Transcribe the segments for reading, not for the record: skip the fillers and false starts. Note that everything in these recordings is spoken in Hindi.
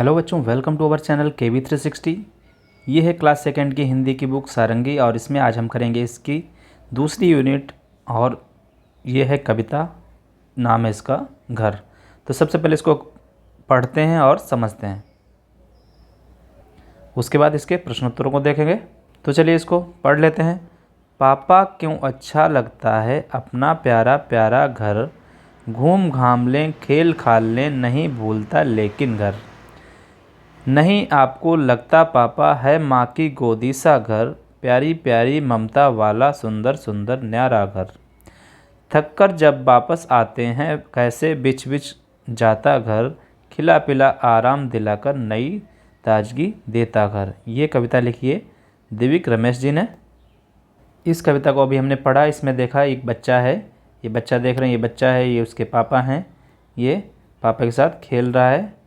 हेलो बच्चों, welcome to our channel KB360। ये है क्लास सेकंड की हिंदी की बुक सारंगी और इसमें आज हम करेंगे इसकी दूसरी यूनिट और ये है कविता। नाम है इसका घर। तो सबसे पहले इसको पढ़ते हैं और समझते हैं, उसके बाद इसके प्रश्नोत्तरों को देखेंगे। तो चलिए इसको पढ़ लेते हैं। पापा क्यों अच्छा लगता है अपना प्यारा प्यारा घर, घूम घाम लें खेल खाल लें नहीं भूलता लेकिन घर। नहीं आपको लगता पापा है माँ की गोदी सा घर, प्यारी प्यारी ममता वाला सुंदर सुंदर न्यारा घर। थक कर जब वापस आते हैं कैसे बिछ बिछ जाता घर, खिला पिला आराम दिलाकर नई ताजगी देता घर। ये कविता लिखी है दिव्यक रमेश जी ने। इस कविता को अभी हमने पढ़ा। इसमें देखा एक बच्चा है, ये बच्चा देख रहे हैं, ये बच्चा है, ये उसके पापा हैं, ये पापा के साथ खेल रहा है।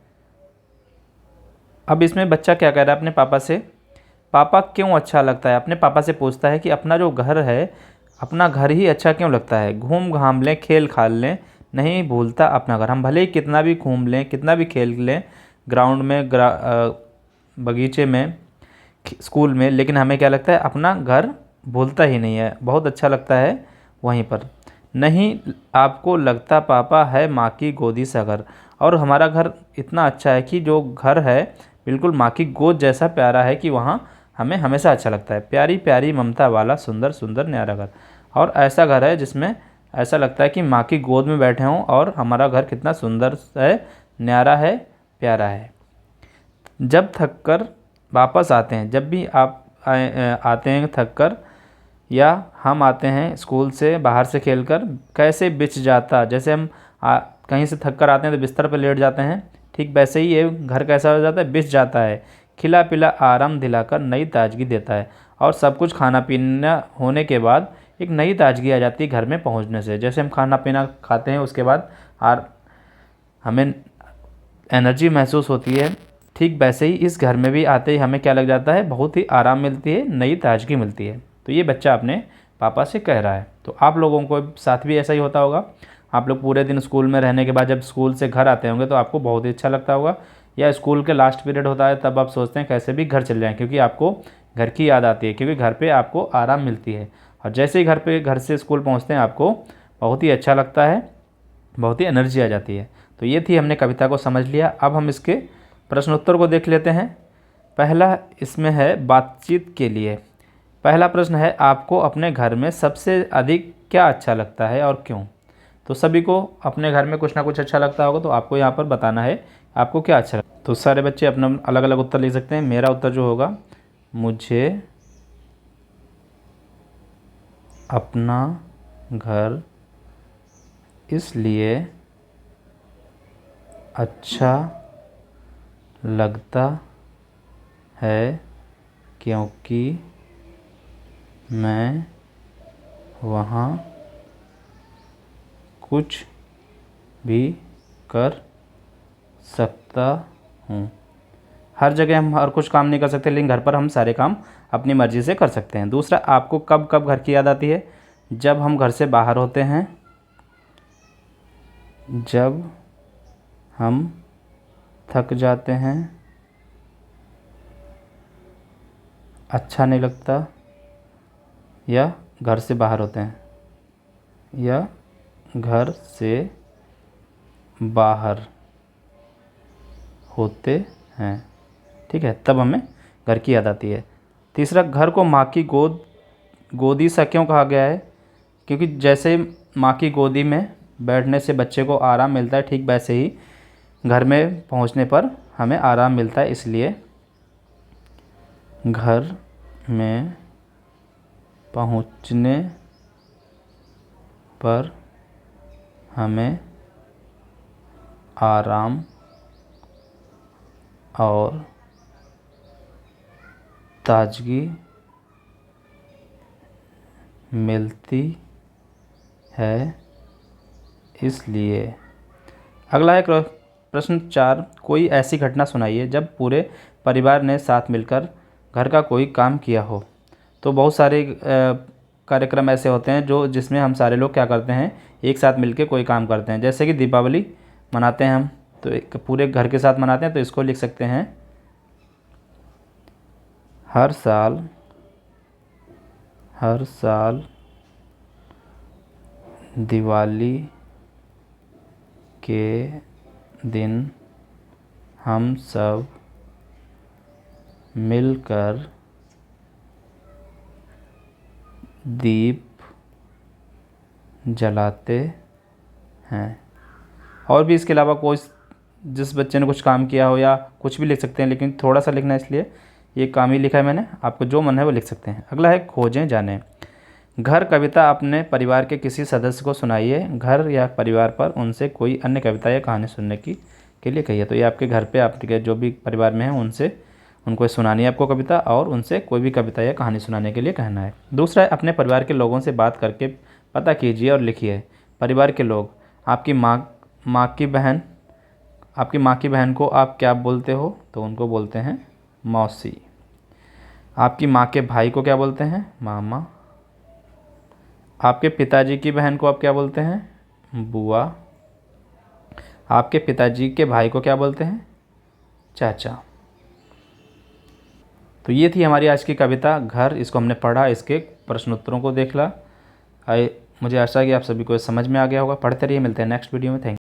अब इसमें बच्चा क्या कह रहा है अपने पापा से, पापा क्यों अच्छा लगता है। अपने पापा से पूछता है कि अपना जो घर है, अपना घर ही अच्छा क्यों लगता है। घूम घाम लें खेल खाल लें नहीं भूलता अपना घर। हम भले ही कितना भी घूम लें कितना भी खेल लें, ग्राउंड में बगीचे में स्कूल में, लेकिन हमें क्या लगता है अपना घर भूलता ही नहीं है, बहुत अच्छा लगता है वहीं पर। नहीं आपको लगता पापा है माँ की गोदी सा घर। और हमारा घर इतना अच्छा है कि जो घर है बिल्कुल माँ की गोद जैसा प्यारा है कि वहाँ हमें हमेशा अच्छा लगता है। प्यारी प्यारी ममता वाला सुंदर सुंदर न्यारा घर। और ऐसा घर है जिसमें ऐसा लगता है कि माँ की गोद में बैठे हों और हमारा घर कितना सुंदर है, न्यारा है, प्यारा है। जब थक कर वापस आते हैं, जब भी आप आते हैं थक कर या हम आते हैं स्कूल से बाहर से खेलकर, कैसे बिछ जाता, जैसे हम कहीं से थक कर आते हैं तो बिस्तर पर लेट जाते हैं, ठीक वैसे ही ये घर कैसा हो जाता है, बिछ जाता है। खिला पिला आराम दिलाकर नई ताजगी देता है। और सब कुछ खाना पीना होने के बाद एक नई ताजगी आ जाती है घर में पहुंचने से। जैसे हम खाना पीना खाते हैं उसके बाद हमें एनर्जी महसूस होती है, ठीक वैसे ही इस घर में भी आते ही हमें क्या लग जाता है, बहुत ही आराम मिलती है, नई ताजगी मिलती है। तो ये बच्चा अपने पापा से कह रहा है। तो आप लोगों को साथ भी ऐसा ही होता होगा। आप लोग पूरे दिन स्कूल में रहने के बाद जब स्कूल से घर आते होंगे तो आपको बहुत ही अच्छा लगता होगा, या स्कूल के लास्ट पीरियड होता है तब आप सोचते हैं कैसे भी घर चले जाएं, क्योंकि आपको घर की याद आती है, क्योंकि घर पे आपको आराम मिलती है। और जैसे ही घर से स्कूल पहुंचते हैं आपको बहुत ही अच्छा लगता है, बहुत ही एनर्जी आ जाती है। तो ये थी, हमने कविता को समझ लिया। अब हम इसके प्रश्नोत्तर को देख लेते हैं। पहला इसमें है बातचीत के लिए। पहला प्रश्न है, आपको अपने घर में सबसे अधिक क्या अच्छा लगता है और क्यों। तो सभी को अपने घर में कुछ ना कुछ अच्छा लगता होगा, तो आपको यहाँ पर बताना है आपको क्या अच्छा लगता है। तो सारे बच्चे अपना अलग अलग उत्तर लिख सकते हैं। मेरा उत्तर जो होगा, मुझे अपना घर इसलिए अच्छा लगता है क्योंकि मैं वहाँ कुछ भी कर सकता हूँ। हर जगह हम हर कुछ काम नहीं कर सकते, लेकिन घर पर हम सारे काम अपनी मर्ज़ी से कर सकते हैं। दूसरा, आपको कब कब घर की याद आती है। जब हम घर से बाहर होते हैं, जब हम थक जाते हैं, अच्छा नहीं लगता, या घर से बाहर होते हैं, या घर से बाहर होते हैं, ठीक है, तब हमें घर की याद आती है। तीसरा, घर को माँ की गोदी सा क्यों कहा गया है। क्योंकि जैसे माँ की गोदी में बैठने से बच्चे को आराम मिलता है, ठीक वैसे ही घर में पहुँचने पर हमें आराम मिलता है, इसलिए घर में पहुँचने पर हमें आराम और ताजगी मिलती है, इसलिए। अगला है प्रश्न 4, कोई ऐसी घटना सुनाइए जब पूरे परिवार ने साथ मिलकर घर का कोई काम किया हो। तो बहुत सारे कार्यक्रम ऐसे होते हैं जिसमें हम सारे लोग क्या करते हैं, एक साथ मिलकर कोई काम करते हैं। जैसे कि दीपावली मनाते हैं हम, तो एक पूरे घर के साथ मनाते हैं, तो इसको लिख सकते हैं हर साल दिवाली के दिन हम सब मिलकर दीप जलाते हैं। और भी इसके अलावा कोई जिस बच्चे ने कुछ काम किया हो या कुछ भी लिख सकते हैं, लेकिन थोड़ा सा लिखना है इसलिए ये काम ही लिखा है मैंने। आपको जो मन है वो लिख सकते हैं। अगला है खोजें जानें। घर कविता अपने परिवार के किसी सदस्य को सुनाइए। घर या परिवार पर उनसे कोई अन्य कविता या कहानी सुनने के लिए कहिए। तो ये आपके घर पे आपके जो भी परिवार में है उनको सुनानी है आपको कविता, और उनसे कोई भी कविता या कहानी सुनाने के लिए कहना है। दूसरा है अपने परिवार के लोगों से बात करके पता कीजिए और लिखिए। परिवार के लोग, आपकी माँ की बहन को आप क्या बोलते हो? तो उनको बोलते हैं मौसी। आपकी माँ के भाई को क्या बोलते हैं? मामा। आपके पिताजी की बहन को आप क्या बोलते हैं? बुआ। आपके पिताजी के भाई को क्या बोलते हैं? चाचा। तो ये थी हमारी आज की कविता घर। इसको हमने पढ़ा, इसके प्रश्नोत्तरों को देखला। मुझे आशा है कि आप सभी को समझ में आ गया होगा। पढ़ते रहिए, मिलते हैं नेक्स्ट वीडियो में। Thank you.